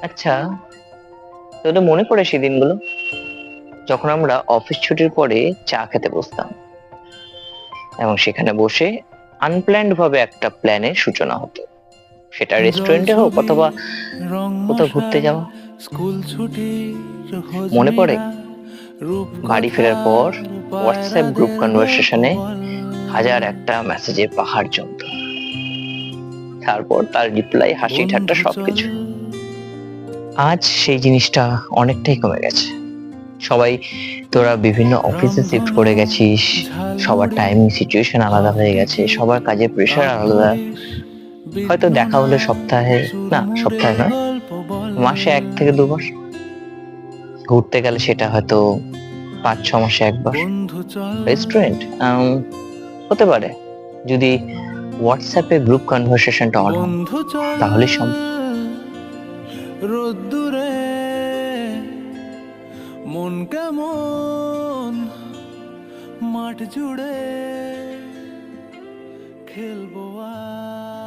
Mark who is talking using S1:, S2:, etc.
S1: আচ্ছা, তোদের মনে পড়ে সেই দিনগুলো যখন আমরা অফিস ছুটির পরে চা খেতে বসতাম এবং সেখানে বসে আনপ্ল্যান্ড ভাবে একটা প্ল্যানের সূচনা হতো, সেটা
S2: জল
S1: রেস্টুরেন্টে হোক
S2: ছবি
S1: অথবা
S2: রং
S1: কোথাও ঘুরতে
S2: মশাই
S1: যাওয়া।
S2: স্কুল ছুটির
S1: মনে পড়ে
S2: হজমিরা
S1: বাড়ি ফেরার পর
S2: রূপকথার
S1: হোয়াটসঅ্যাপ গ্রুপ
S2: পায়রাদের গল্প
S1: কনভারসেশনে
S2: বল।
S1: হাজার একটা মেসেজের পাহাড় জমতো, তারপর তার রিপ্লাই, হাসি ঠাট্টা
S2: বন্ধু চল
S1: সবকিছু। আজ সেই জিনিসটা অনেকটাই কমে গেছে। সবাই, তোরা বিভিন্ন অফিসে শিফট
S2: রংধনু
S1: করে গেছিস, সবার
S2: ঝালমুড়ি
S1: টাইমিং সিচুয়েশন আলাদা হয়ে গেছে,
S2: হাফটিকে
S1: সবার কাজের প্রেশার
S2: কাপ
S1: আলাদা।
S2: ভরিস
S1: হয়তো
S2: বিঘ্ন
S1: দেখা হলে
S2: নাই
S1: সপ্তাহে, না
S2: চুরমুড়ে
S1: সপ্তাহে নয়,
S2: গল্প বল।
S1: মাসে 1 থেকে 2 বার। ঘুরতে গেলে সেটা হয়তো 5-6 মাসে একবার।
S2: বন্ধু চল
S1: রেস্টুরেন্ট হতে পারে, যদি হোয়াটসঅ্যাপে গ্রুপ কনভারসেশনটা অন হয়
S2: বন্ধু চল
S1: তাহলেই সম্ভব।
S2: রোদ্দুরে মন কেমন মাঠ জুড়ে খেলবো আজ।